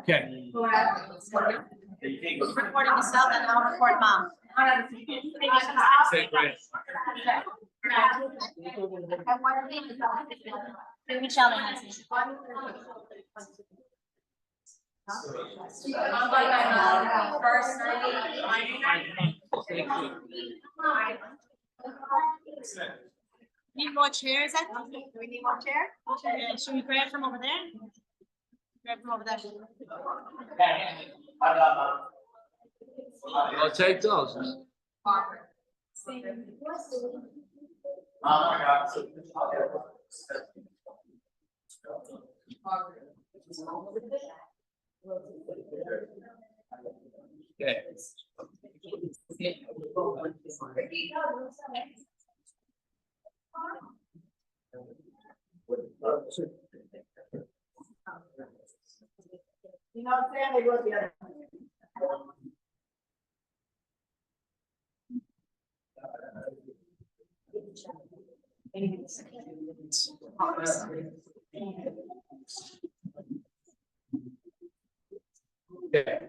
Okay. Recording yourself and I'll record mom. Say grace. Michelle has it. First Need more chairs? Do we need more chair? Yeah, should we grab from over there? Grab from over there. I'll take those. Okay. You know, family was the other. Okay.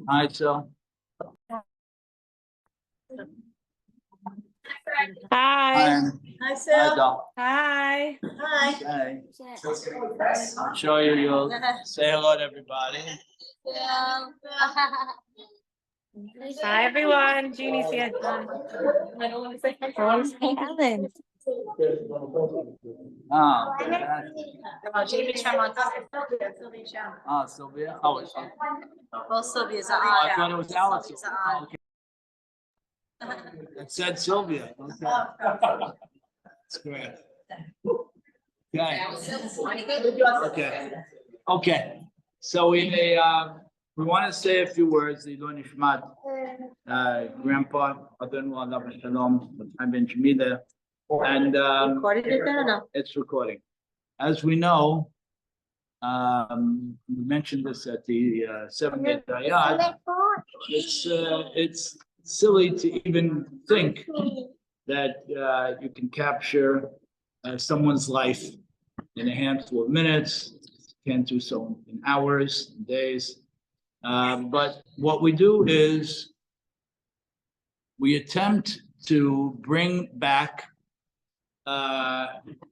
Hi, so. Hi. Hi, Sil. Hi. Hi. Okay. I'll show you. You'll say hello to everybody. Hi, everyone. Jeannie's here. I don't want to say Ellen. Oh, Jamie's from Sylvia. Oh, it's Both Sylvia's I on. thought it was Alex. Sylvia's on. Okay. It said Sylvia. Okay. That's great. Okay. Okay. Okay. So we want to say a few words. Grandpa, Adon Shalom, I'm Benjamin there. And Recorded it there or no? it's recording. As we know, we mentioned this at the 7th Dayad. It's silly to even think that you can capture someone's life in a handful of minutes. Can't do so in hours, days. But what we do is we attempt to bring back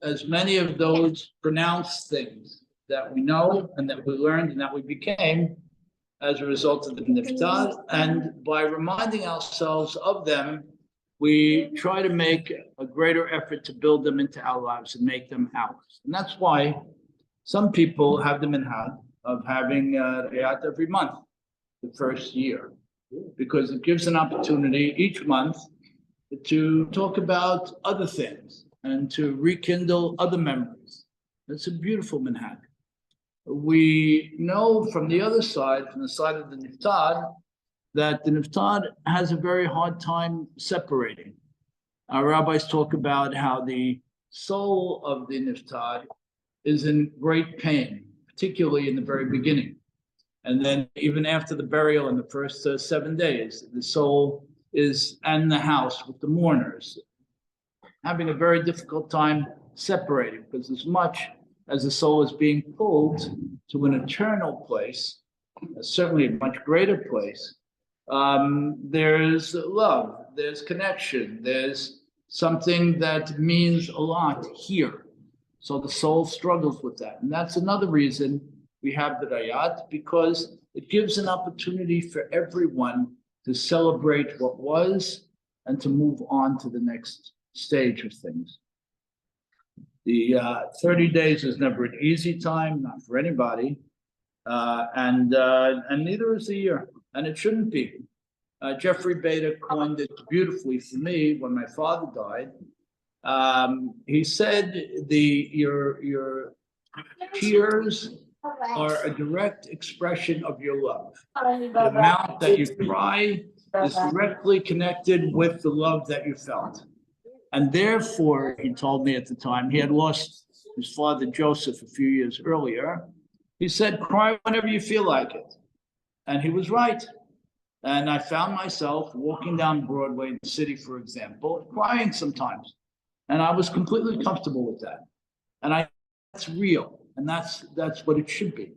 as many of those pronounced things that we know and that we learned and that we became as a result of the Niftar. And by reminding ourselves of them, we try to make a greater effort to build them into our lives and make them ours. And that's why some people have the minhag of having Riyat every month, the first year, because it gives an opportunity each month to talk about other things and to rekindle other memories. It's a beautiful minhag. We know from the other side, from the side of the Niftar, that the Niftar has a very hard time separating. Our rabbis talk about how the soul of the Niftar is in great pain, particularly in the very beginning. And then even after the burial in the first 7 days, the soul is in the house with the mourners, having a very difficult time separating, because as much as the soul is being pulled to an eternal place, certainly a much greater place, there's love, there's connection, there's something that means a lot here. So the soul struggles with that. And that's another reason we have the Rayat, because it gives an opportunity for everyone to celebrate what was and to move on to the next stage of things. The 30 days is never an easy time, not for anybody, and neither is the year, and it shouldn't be. Jeffrey Beta coined it beautifully for me when my father died. He said, your tears are a direct expression of your love. The amount that you cry is directly connected with the love that you felt. And therefore, he told me at the time, he had lost his father Joseph a few years earlier. He said, cry whenever you feel like it. And he was right. And I found myself walking down Broadway in the city, for example, crying sometimes. And I was completely comfortable with that. And that's real. And that's what it should be.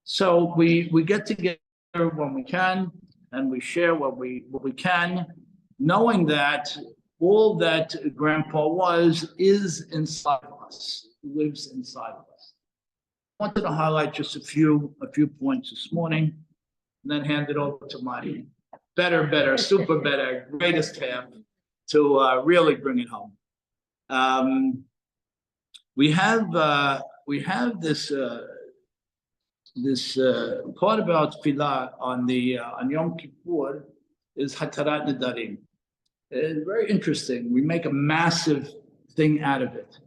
So we get together when we can, and we share what we can, knowing that all that Grandpa is inside of us, lives inside of us. I wanted to highlight just a few points this morning, and then hand it over to my better, super better, greatest half to really bring it home. We have this part about Tefillah on Yom Kippur is Hatarat Nedarim. It's very interesting. We make a massive thing out of it,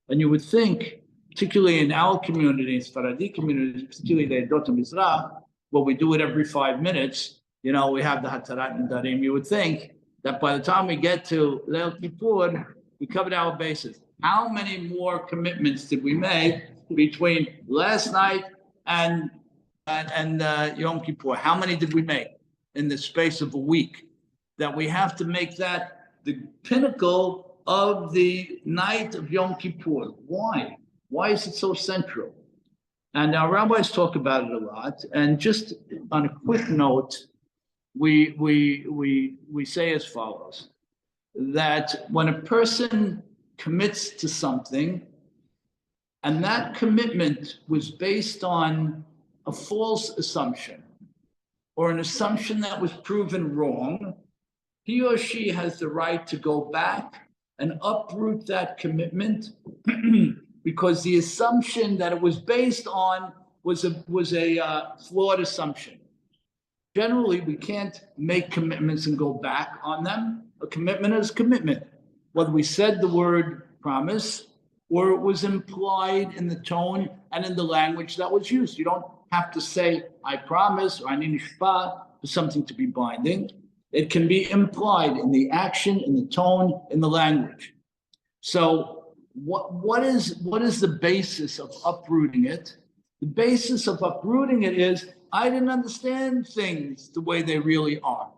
and you would think, particularly in our community, Sephardi communities, particularly the Edot Mizrach, where we do it every 5 minutes. We have the Hatarat Nedarim. You would think that by the time we get to Leil Kippur, we covered our bases. How many more commitments did we make between last night and Yom Kippur? How many did we make in the space of a week? That we have to make that the pinnacle of the night of Yom Kippur. Why? Why is it so central? And our rabbis talk about it a lot. And just on a quick note, we say as follows: that when a person commits to something, and that commitment was based on a false assumption or an assumption that was proven wrong, he or she has the right to go back and uproot that commitment because the assumption that it was based on was a flawed assumption. Generally, we can't make commitments and go back on them. A commitment is a commitment, whether we said the word promise or it was implied in the tone and in the language that was used. You don't have to say, I promise, or ani nishba, for something to be binding. It can be implied in the action, in the tone, in the language. So what is the basis of uprooting it? The basis of uprooting it is, I didn't understand things the way they really are.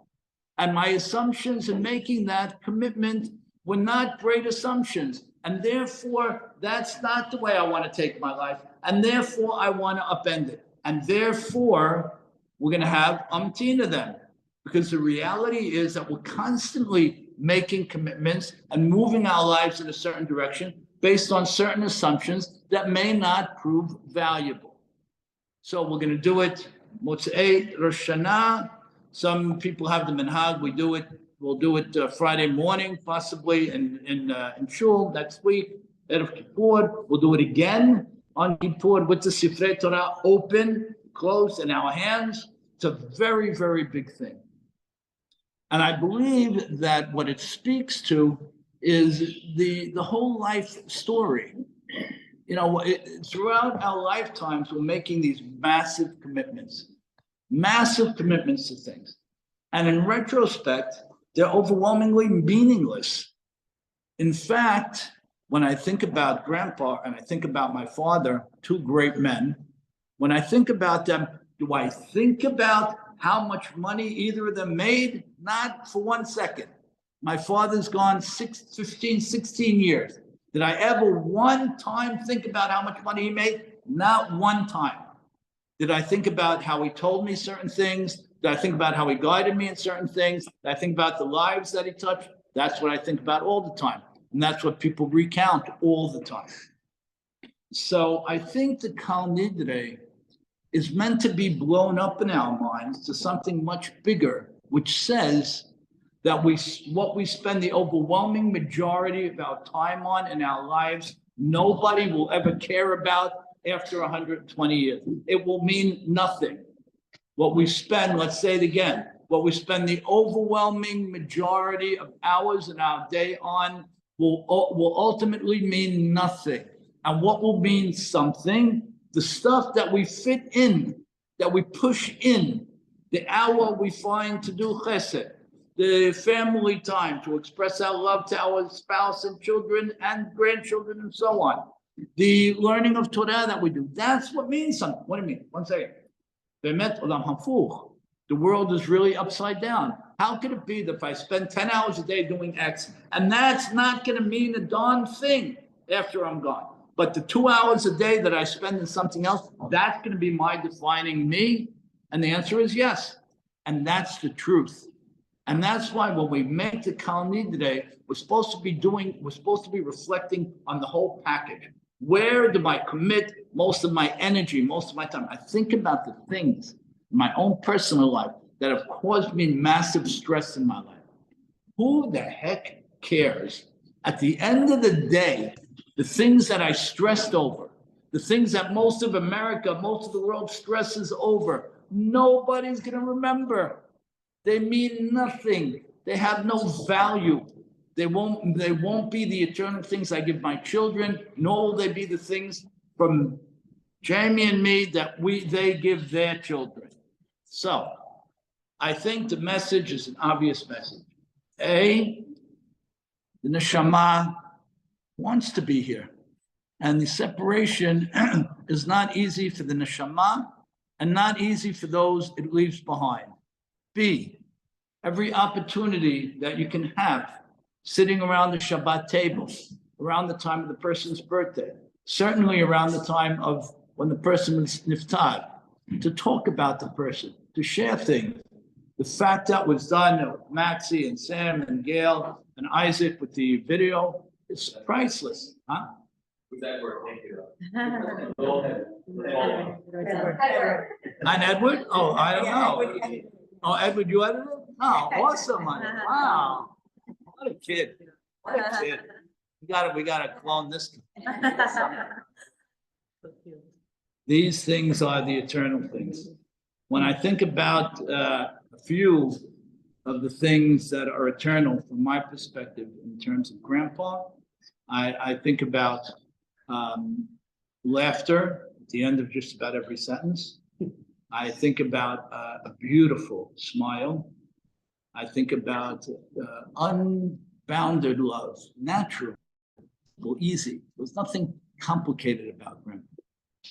And my assumptions in making that commitment were not great assumptions. And therefore, that's not the way I want to take my life. And therefore, I want to upend it. And therefore, we're going to have umpteen of them. Because the reality is that we're constantly making commitments and moving our lives in a certain direction based on certain assumptions that may not prove valuable. So we're going to do it Motzei Rosh Hashanah. Some people have the minhag. We'll do it Friday morning, possibly in Shul next week. Erev Kippur. We'll do it again on Kippur with the Sifrei Torah open, closed in our hands. It's a very, very big thing. And I believe that what it speaks to is the whole life story. Throughout our lifetimes, we're making these massive commitments to things. And in retrospect, they're overwhelmingly meaningless. In fact, when I think about Grandpa and I think about my father, two great men, when I think about them, do I think about how much money either of them made? Not for 1 second. My father's gone 16 years. Did I ever one time think about how much money he made? Not one time. Did I think about how he told me certain things? Did I think about how he guided me in certain things? Did I think about the lives that he touched? That's what I think about all the time. And that's what people recount all the time. So I think the Kal Nidre is meant to be blown up in our minds to something much bigger, which says that what we spend the overwhelming majority of our time on in our lives, nobody will ever care about after 120 years. It will mean nothing. What we spend, let's say it again, what we spend the overwhelming majority of hours in our day on will ultimately mean nothing. And what will mean something? The stuff that we fit in, that we push in, the hour we find to do chesed, the family time to express our love to our spouse and children and grandchildren and so on, The learning of Torah that we do, that's what means something. What do you mean? One second. Be'emet olam hafuch. The world is really upside down. How could it be that if I spend 10 hours a day doing X, and that's not going to mean a darn thing after I'm gone? But the 2 hours a day that I spend in something else, that's going to be my defining me? And the answer is yes. And that's the truth. And that's why when we make the Kalani today, we're supposed to be reflecting on the whole package. Where do I commit most of my energy, most of my time? I think about the things in my own personal life that have caused me massive stress in my life. Who the heck cares? At the end of the day, the things that I stressed over, the things that most of America, most of the world stresses over, nobody's going to remember. They mean nothing. They have no value. They won't be the eternal things I give my children, nor will they be the things from Jamie and me that they give their children. So I think the message is an obvious message. A, the neshama wants to be here. And the separation is not easy for the neshama and not easy for those it leaves behind. B, every opportunity that you can have sitting around the Shabbat table, around the time of the person's birthday, certainly around the time of when the person is niftar, to talk about the person, to share things. The fact that was done with Maxie and Sam and Gail and Isaac with the video is priceless. Huh? With that word, thank you. And Edward? Oh, I don't know. Oh, Edward, you edited it? Oh, awesome. Wow. What a kid. What a kid. We gotta clone this. These things are the eternal things. When I think about a few of the things that are eternal from my perspective in terms of Grandpa, I think about laughter at the end of just about every sentence. I think about a beautiful smile. I think about unbounded love, natural, easy. There was nothing complicated about Grandpa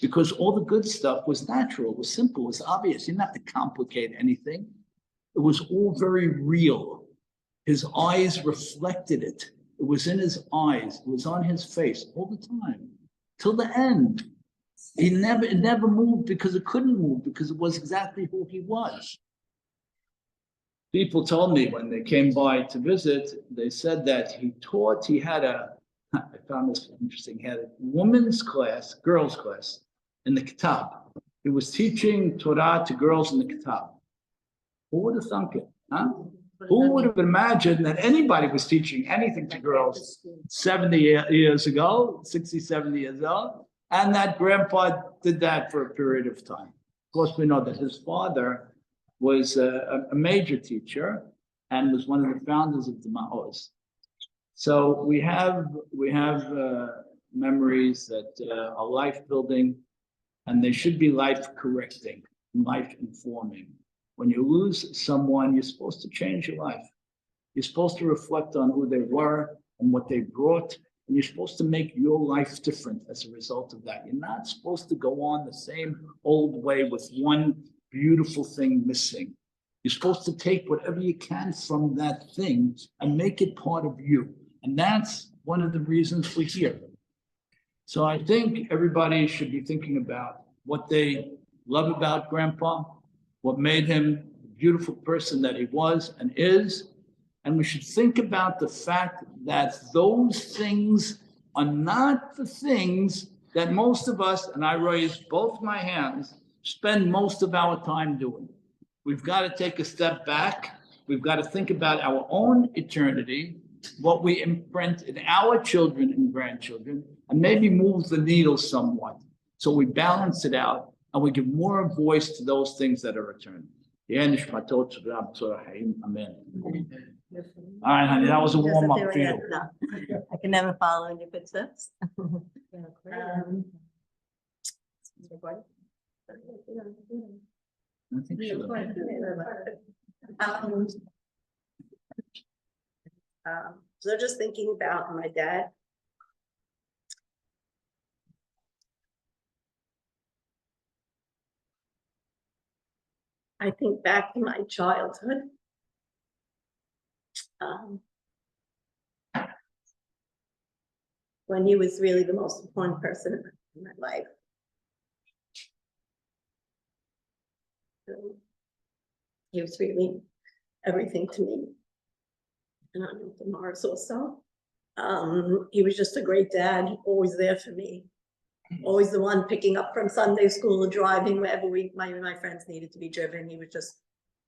because all the good stuff was natural, was simple, was obvious. You didn't have to complicate anything. It was all very real. His eyes reflected it. It was in his eyes. It was on his face all the time till the end. It never moved because it couldn't move because it was exactly who he was. People told me when they came by to visit, they said that he had I found this interesting, he had a women's class, girls' class in the Kitab. He was teaching Torah to girls in the Kitab. Who would have thunk it? Huh? Who would have imagined that anybody was teaching anything to girls 70 years ago, 60, 70 years old, and that Grandpa did that for a period of time? Of course, we know that his father was a major teacher and was one of the founders of the Ma'oz. So we have memories that are life building, and they should be life correcting, life informing. When you lose someone, you're supposed to change your life. You're supposed to reflect on who they were and what they brought, and you're supposed to make your life different as a result of that. You're not supposed to go on the same old way with one beautiful thing missing. You're supposed to take whatever you can from that thing and make it part of you. And that's one of the reasons we're here. So I think everybody should be thinking about what they love about Grandpa, what made him the beautiful person that he was and is. And we should think about the fact that those things are not the things that most of us, and I raise both my hands, spend most of our time doing. We've got to take a step back. We've got to think about our own eternity, what we imprint in our children and grandchildren, and maybe move the needle somewhat. So we balance it out and we give more voice to those things that are eternal. Amen. All right, honey, that was a warm up for you. I can never follow in your footsteps. I think so. So just thinking about my dad. I think back to my childhood. Um, when he was really the most important person in my life. He was really everything to me. And I know to Mars also. He was just a great dad, always there for me. Always the one picking up from Sunday school, driving wherever my friends needed to be driven. He was just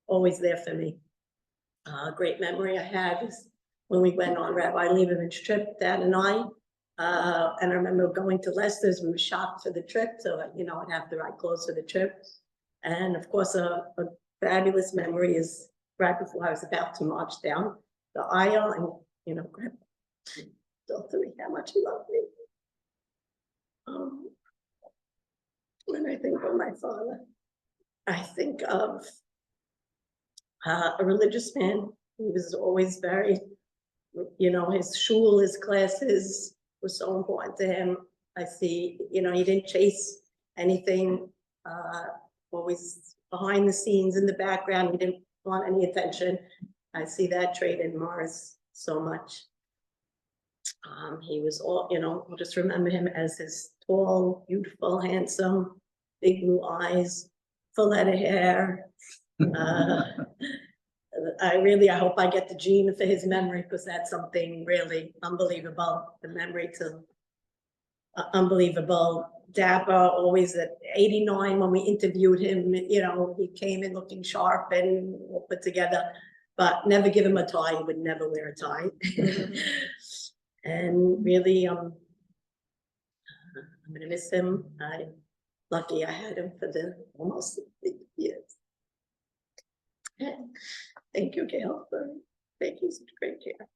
always there for me. A great memory I had is when we went on Rabbi Leibovich's trip, Dad and I. And I remember going to Leicester's, we were shopped for the trip, so that, you know, I'd have the right clothes for the trip. And of course, a fabulous memory is right before I was about to march down the aisle and, you know, Grandpa told me how much he loved me. When I think of my father, I think of a religious man. He was always very, you know, his shul, his classes were so important to him. I see, you know, he didn't chase anything, always behind the scenes in the background. He didn't want any attention. I see that trait in Mars so much. He was all, you know, I'll just remember him as his tall, beautiful, handsome, big blue eyes, full head of hair. I hope I get the gene for his memory, because that's something really unbelievable. The memory to unbelievable. Dapper, always at 89 when we interviewed him, you know, he came in looking sharp and put together, but never give him a tie. He would never wear a tie. And really, I'm gonna miss him. I'm lucky I had him for the almost 8 years. Thank you, Gail, for making such great care.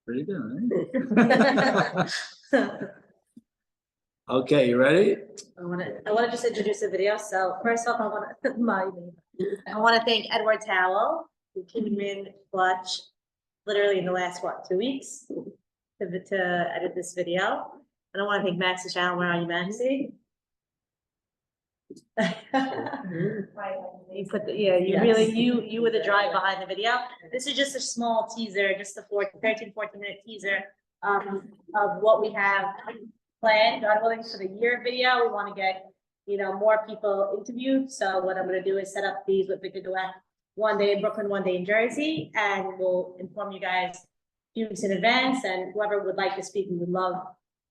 Pretty good, right? Okay, you ready? I wanna just introduce the video. So first off, I wanna thank Edward Towell, who came in clutch, literally in the last, 2 weeks, to edit this video. And I wanna thank Maxie Shalom. Where are you, Maxie? You put you really, you were the drive behind the video. This is just a small teaser, just a 13, 14-minute teaser of what we have planned, God willing, for the year video. We want to get, you know, more people interviewed. So what I'm going to do is set up these with Victor Duet, one day in Brooklyn, one day in Jersey, and we'll inform you guys few weeks in advance. And whoever would like to speak, we would love,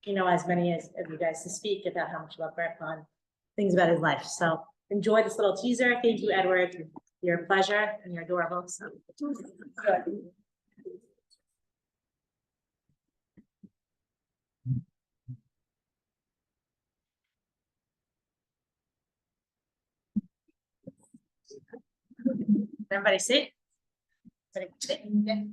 you know, as many as of you guys to speak about how much you love Grandpa and things about his life. So enjoy this little teaser. Thank you, Edward. You're a pleasure and you're adorable. So good. Everybody see? Everybody sit? Yeah.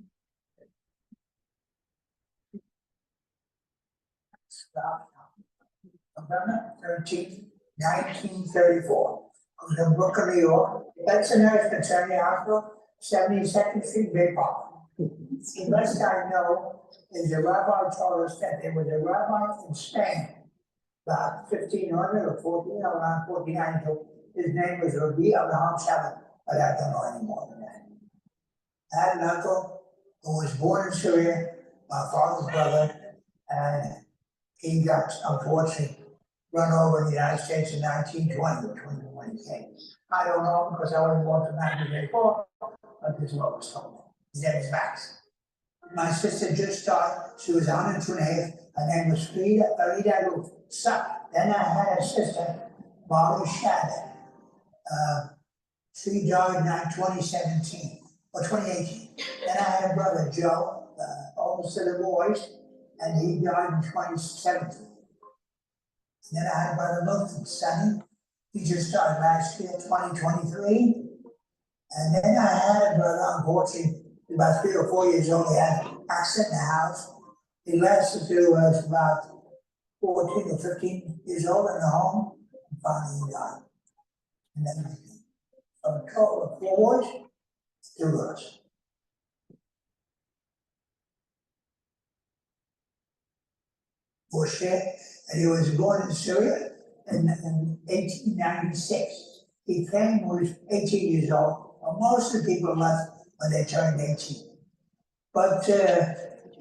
November 13th, 1934. I was in Brooklyn, New York. That's the nurse maternity hospital, 72nd Street, Bay Park. The best I know is the rabbi told us that there was a rabbi in Spain, about 1500 or 14, around 1492. His name was Rabbi Abraham Shalom, but I don't know any more than that. I had an uncle who was born in Syria, my father's brother, and he got, unfortunately, run over in the United States in 1920, when he came. I don't know because I wasn't born from 1934, but this is what was told me. His name is Max. My sister just died. She was 102 and a half. Her name was Farida Ruth. So, then I had a sister, Molly Shannon. She died in 2017 or 2018. Then I had a brother, Joe, oldest of the boys, and he died in 2017. And then I had a brother, Milton, Sonny. He just died last year, 2023. And then I had a brother, unfortunately, about 3 or 4 years old. He had an accident in the house. He lasted till was about 14 or 15 years old in the home. And finally he died. And then a total of 4 boys, 2 girls. Bullshit, and he was born in Syria in 1896. He came when he was 18 years old, and most of the people left when they turned 18. But he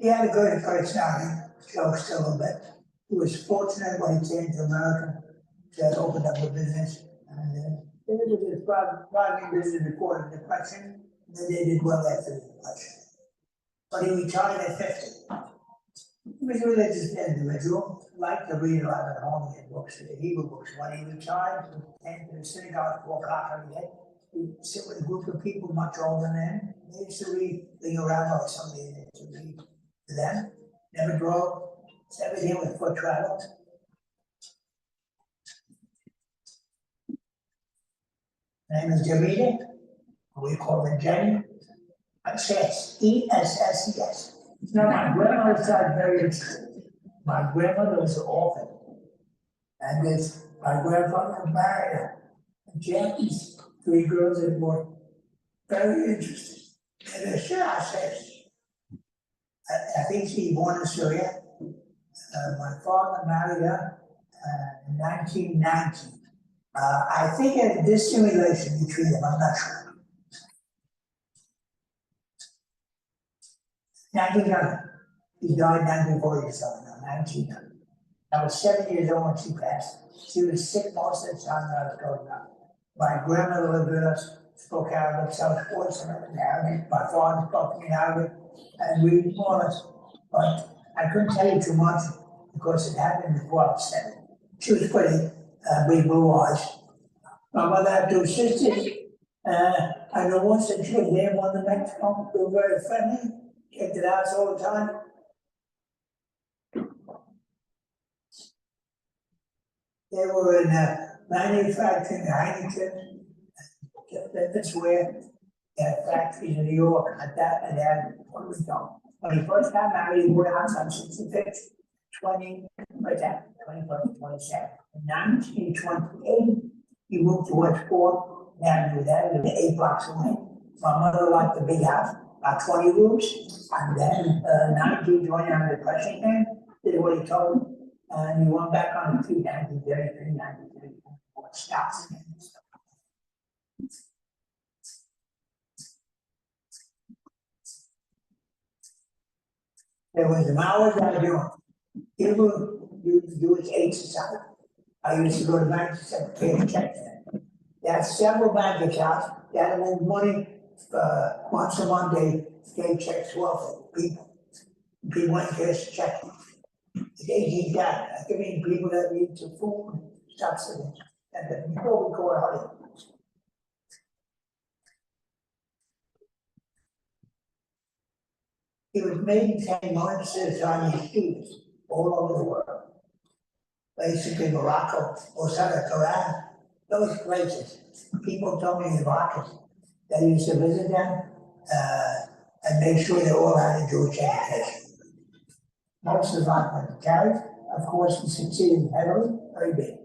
had a good personality, jokes a little bit. He was fortunate when he came to America to open up a business. And they did his private business before the Depression, and then they did well after the Depression. But he retired at 50. He was a religious individual, liked to read a lot of Holy books, the Hebrew books. When he retired, he came to the synagogue at 4 o'clock every day. He'd sit with a group of people much older than him. They used to read the Rabbi or somebody they used to read to them. Never drove, everything with foot travel. Her name is Jamila. We call her Jenny. Ess, E-S-S-E-S. Now, my grandmother's side very interesting. My grandmother was an orphan. And my grandfather married her. And she had these 3 girls that were very interesting. And I think she was born in Syria. My father married her in 1990. I think it was dissimulation between them, I'm not sure. 1900. He died in 1940 or something, 1900. I was 7 years old when she passed. She was sick most of the time that I was growing up. My grandmother lived with us, spoke Arabic, so I was fortunate in Arabic. My father spoke in Arabic, and we more or less, but I couldn't tell you too much because it happened before I was 7. She was pretty, big blue eyes. My mother had 2 sisters. I know once that she was there, one in Mexico. They were very friendly, came to the house all the time. They were in manufacturing Heineken, that's where they had factories in New York, at that, and then, what was done. When he first got married, he bought a house on 65th, 21st, 27th. In 1928, he moved to West Fork, Avenue, that was 8 blocks away. My mother liked the big house, about 20 rooms, and then 1920 on the Depression came, did what he told me. And he went back on the feet, 1933, 1934, stops again. There was an hour that I do. People used to do his aid society. I used to go to banks and pay checks. They had several bank accounts. They had to move money once a month. They gave checks to wealthy people. People went to cash check. They did that. I mean, people that need some food, subsidies, and then before we go out. He was maintaining monitors on his students all over the world. Basically, Morocco, Osaka, Quran, those places. People told me in Morocco, they used to visit them and make sure they all had a Jewish education. Most of them went to carry. Of course, he succeeded heavily, very big.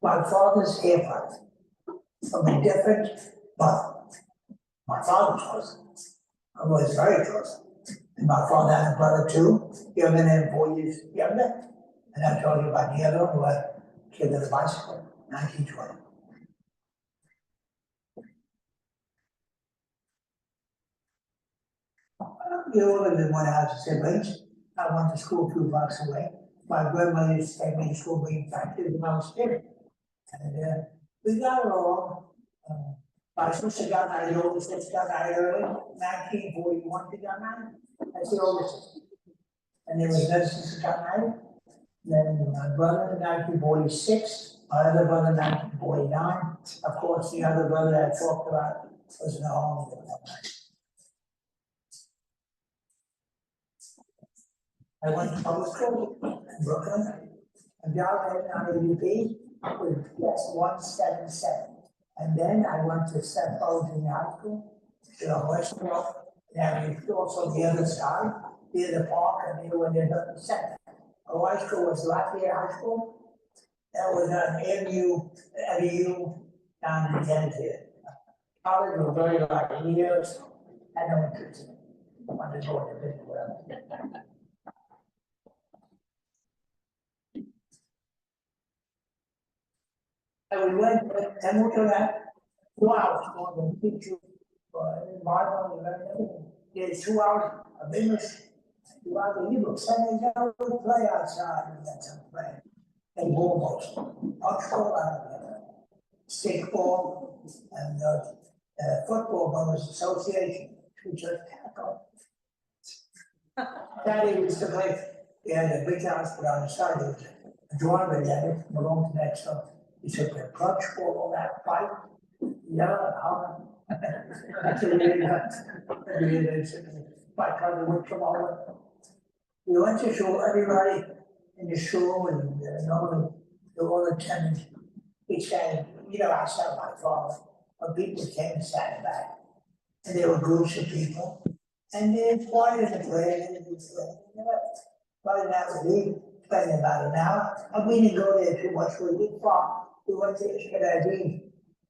My father's half-brother, from a different mother. My father's close. I was very close. And my father had a brother too, younger than 4 years younger. And I told you about the other one who had killed on a bicycle, 1920. We all lived in one house as siblings. I went to school 2 blocks away. My grandmother used to take me to school being factored when I was 10. And we got along. My sister got married, the oldest sister got married early, 1941 she got married. That's the oldest sister. And there was another sister got married. Then my brother in 1946, my other brother in 1949. Of course, the other brother that I talked about was in the home at that time. I went to public school in Brooklyn. And down there on the UP was yes, 177. And then I went to St. Paul Junior High School, to the West Fork, and also the other side, near the park, and near when the center. Our high school was Lafayette High School. That was on AMU down in Genesee. College was very like years, had no interest in it. I wanted to go to business, whatever. And we went, and we took that 2 hours, going to teach you, Bible, and everything. There's 2 hours of English, 2 hours of Hebrew, 7 hours to play outside, and that's some play. And balls, stickball, and football brothers association, who just tackle. Daddy used to play, he had a big house put on the side, there was a driveway there, belonged to that, so he took the clutch ball, all that pipe, yeah, that's really my cousin would come over. We went to school, everybody in the school and normally they all attended. We sat, I sat with my father, but people came and sat in the back. And there were groups of people. And they wanted to play and by now we spent about an hour. And we didn't go there too much, we did far. We went to Ashkenazim.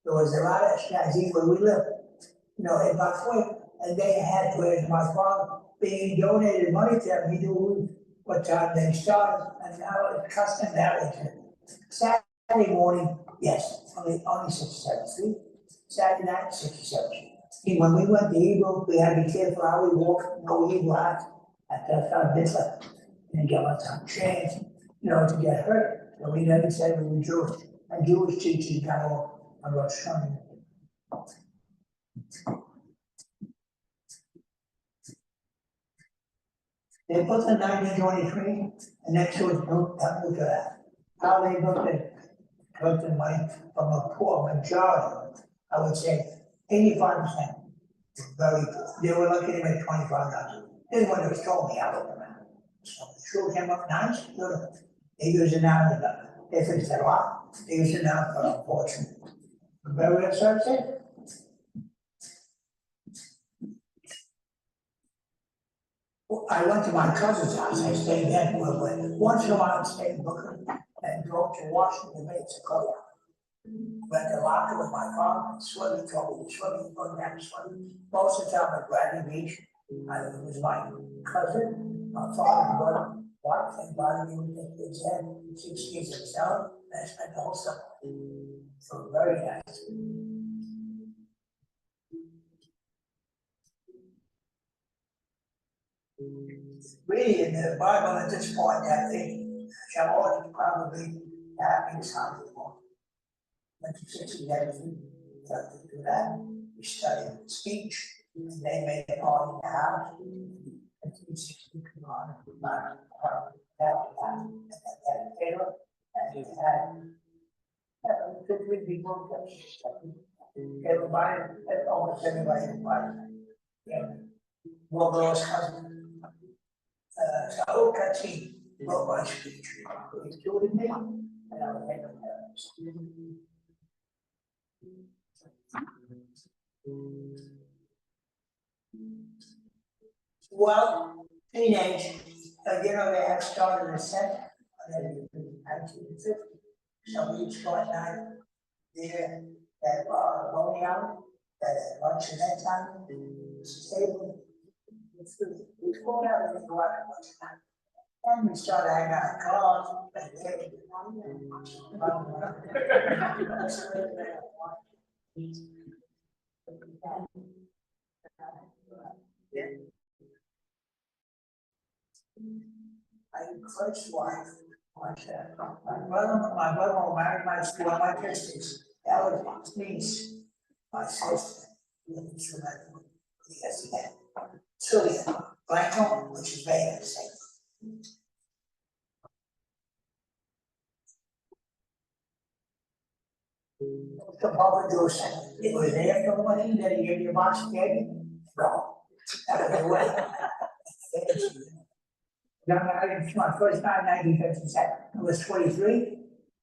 There was a lot of Ashkenazim where we lived, in Buffalo. And they had players, my father, being donated money to them, he knew what time they started, and now it's custom that way. Saturday morning, yes, only 6 feet. Saturday night, 6 feet. When we went to Hebrew, we had to be careful how we walked, no Hebrew hats at that mitzvah. And get us some chance, to get hurt. So we never said we were Jewish. And Jewish teachers got off on Rosh Hashanah. They put the 1923, and next to it, look at that. How they collected money from a poor majority, I would say 85%. Very poor. They were lucky to make $25. This is what it was told me, I looked around. So the school came up nice, good. They used it now, they fixed it a lot. They used it now, but unfortunately. Very assertive. I went to my cousin's house, I stayed there for a while. Once in a while, I stayed in Brooklyn and drove to Washington, Sequoia. Went to Locker with my father, swimming, told me swimming, going down swimming. Most of the time at Bradley Beach, it was my cousin, my father's brother, wife, and body with the kids had 6 years of selling, and I spent the whole summer. So very nice. Really, in the Bible at this point, I think Shalom is probably the happiest time of the world. Went to 60 days, to do that. We studied speech, and they made it all in the house. And 360 come on, and it had 50 people. Everybody, almost everybody invited. Well, girls, cousin. Saul Katsi wrote my speech. He killed me, and I was head of parents. Well, teenage, they have started a center in 1950. So we each go at night there at bowling alley, at lunch and that time, stable. We go out and go out and watch that. And we started hanging out in cars. I first wife, my brother married my school, my sisters. That was my niece, my sister. Yes, yeah. Sylvia, Blanco, which is very interesting. The public goes, it was after one that he gave you a box of candy. Go. That was the way. My first time, 1957, I was 23.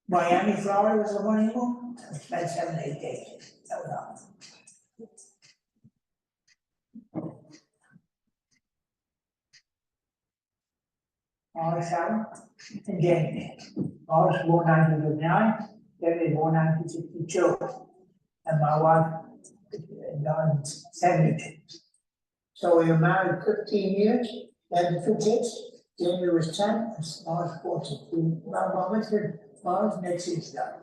Miami, Florida was the honeymoon. I spent 7 to 8 days. That was awesome. Morris Allen and James. Morris born 1959, David born 1962, and my wife in 72. So we were married 15 years, had 2 kids. Jamie was 10, and Morris 14. Well, Morris next year's done.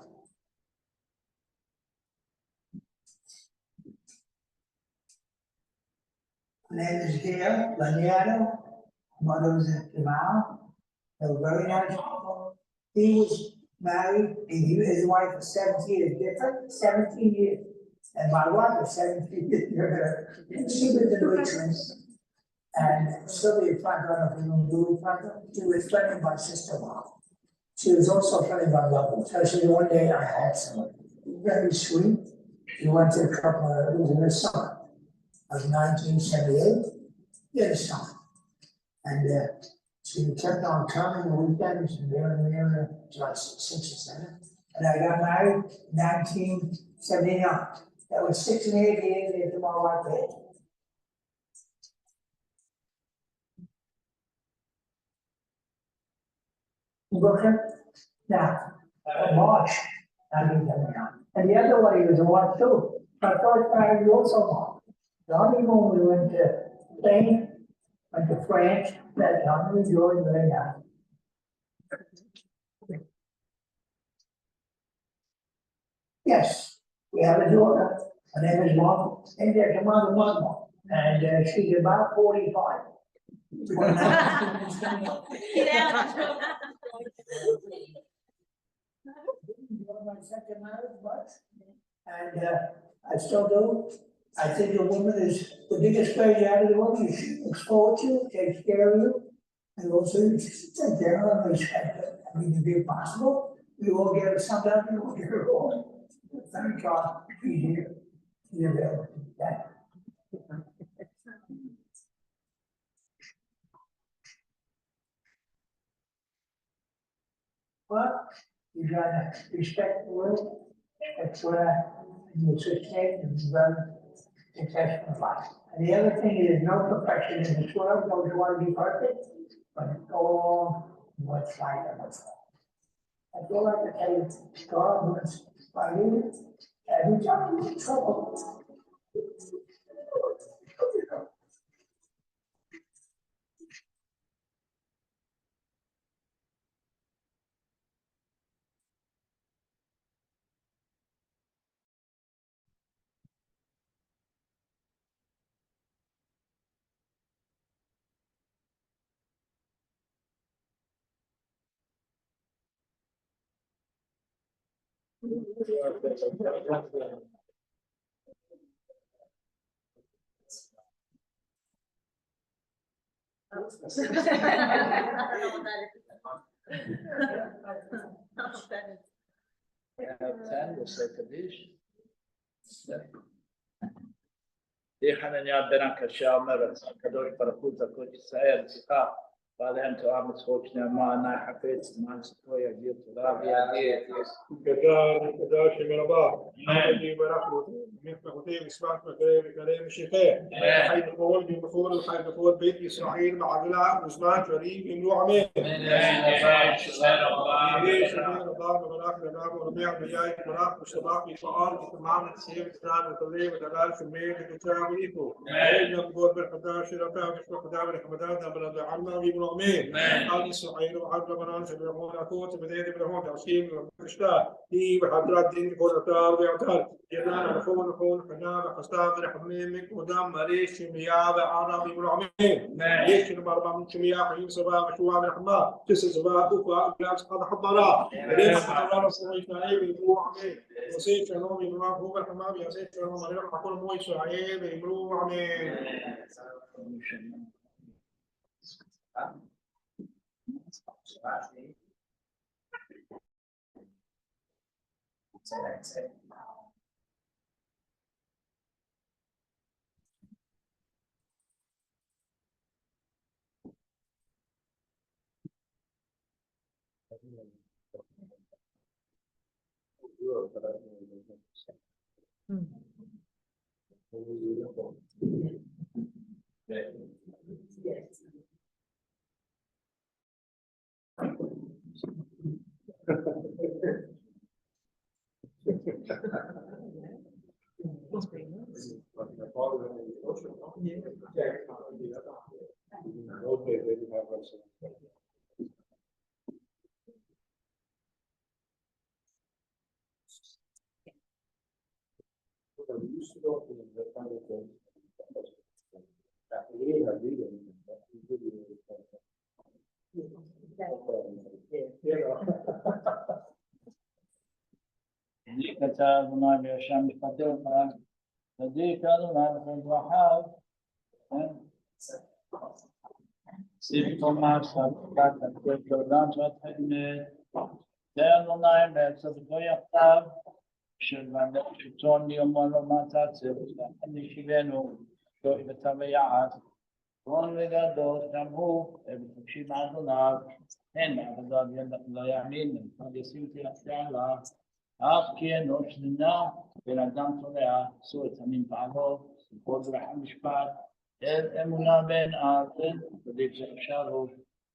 Her name is Gail Laniano, mother was Jamal. They were very nice people. He was married and he his wife was 17 years different, 17 years. And my wife was 17 years younger. She lived in Richmond. And Sylvia Franco, I don't know if you know Louis Franco, she was friendly my sister-in-law. She was also friendly my mother. So she one day I had someone very sweet. She went to a couple of, it was in the summer of 1978, in the summer. And she kept on coming the weekends and there and there, to like 6 or 7. And I got married in 1979. That was 6 and 8 years after my wife died. Brooklyn, now, March, 1979. And the other one, he was a one too. My first time, he also March. The honeymoon, we went to Spain, went to France, that time, we enjoyed very nice. Yes, we have a daughter, her name is Mom, and there's a mother, and she's about 45. Get out. My second marriage, but, and I still do. I think a woman is the biggest pleasure out of the woman. She looks forward to you, takes care of you, and also you just take care of her and respect her. I mean, if it's possible, we all get it sometimes, we all get it all. Thank God he's here. He's available to do that. Well, you gotta respect the word. That's what you should say and very successful in life. And the other thing is no perfection in this world, don't want to be perfect, but go along what's right and what's wrong. I feel like I tell you, God wants by you, every time you're in trouble. Have 10, we'll say Kaddish. يا بنك الشامر كدوش بركوت كل سائر سكا بعد أن تعمل صوتنا ما أنا حفيظ ما نسوي جيت رابي أديت كداش من الله اللي بركض من فقطين إسماعيل مكان كلام الشيخين حي بقول بقول حي بقول بيت إسرائيل مع عقلاء وزمان كريم إنه عمين الله مبارك لنا وربيع بياي مبارك مشتباك يفعل تمام السير كتاب الكلام وتدال في الميل كتاب ليكو إن بقول بالقداش رفع مش بقدام الحمدان بلد عنا بيقول عمين هذه إسرائيل وعبد منان شبيهون أكوت بدين بلهون تعشيم وكشتا هي بحضرات دين كون أتار بيعتار جدنا نخون حنا بحستاب رحمين قدام مريش شمياء بعرب بيقول عمين ليش المربى من شمياء حين سبا مشوا من حما تس سبا أوفا بلاس قد حضرا ليش حضرا رسول إسرائيل بيقول عمين وسيف شنو بيقول هو الحمام يا سيف شنو مريم حكون مو إسرائيل بيقول عمين צדיק אתה אדוני וישר משפטיך, צדיק אדוני וכל דרכיו, סיף תומר סבתת תקף לעולם שאת חמת, זה אדוני בצדקו יחדיו, שלבנך שצאן מיומו לא מצא צדק, לכן ישיבנו, שואי ותו יעד, גאון וגדול גם הוא, ותקשיב אדוניו, הן מעבדיו לא יאמין, אבל ישים תלכי עליו, אך כי אנוש נמנע, בן אדם תולע, עשו את עמים פעלו, סיפור ברחם משפט, אל אמונה בין ארצן, צדיק זה אפשר הוא,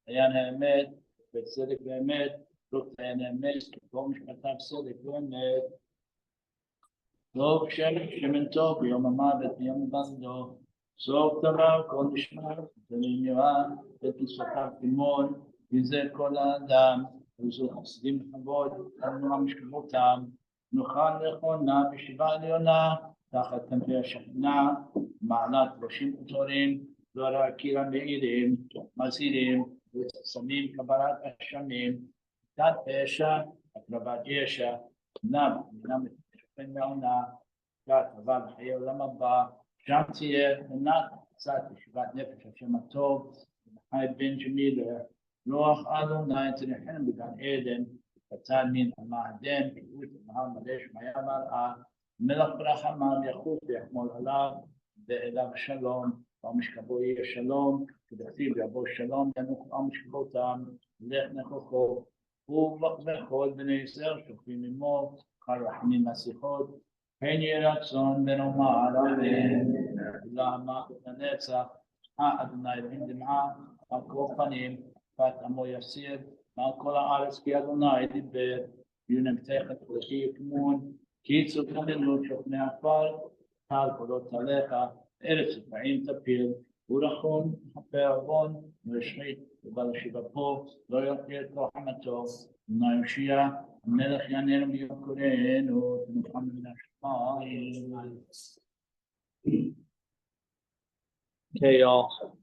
עיין האמת, וצדק באמת, לא עיין האמת, כל משפטיו צדק באמת, טוב שמן טוב ביום המוות, ביום הבזדו, סוף דבר כל משמר, ותנים יראה, ותנסותיו תימון, וזה כל האדם, וזו חסדים בכבוד, תנוע משכבותם, נוכל נכונה בישיבה עליונה, תחת כנפי השכינה, מעלת ראשים פטורים, לא רק קירה מאירים, מזהירים, ושמים קבלת השמים, תת פשע, הקרבת ישע, נם, נם את מעונה, תת אבל בחיי עולם הבא, שם תהיה מנת קצת ישיבת נפש השם הטוב, חי בן ג'מילר, רוח אדוני תנחם בגן עדן, בצד מן המעדן, פירוט המהר מלא שמיה מראה, מלך ברחמיו יחוס ויחמול עליו, ואליו השלום, ומשכבו יהיה שלום, כדכתיב יבוא שלום, ינוח משכבותם, לך נכוחו, וכל בני ישראל שוכבים עמו, כל רחמים השיחות, פן יהיה רצון ונאמר אמן, למה לנצח, אדוני אלוהים דמעה, על כל פנים, פת עמו יסיר, מעל כל הארץ כי אדוני דיבר, יונמתך את פרטי יקמון, כי צופננו שוכני עפר, טל קולות עליך, ארץ רפאים תפיל, ורחום, חפה עוון, ורשחית, ובא לשיבתו, לא יראה את לו חמתו, אדוני יושיע, המלך יעננו ביום קוראנו, ונוכל מן השמיים. Okay, y'all.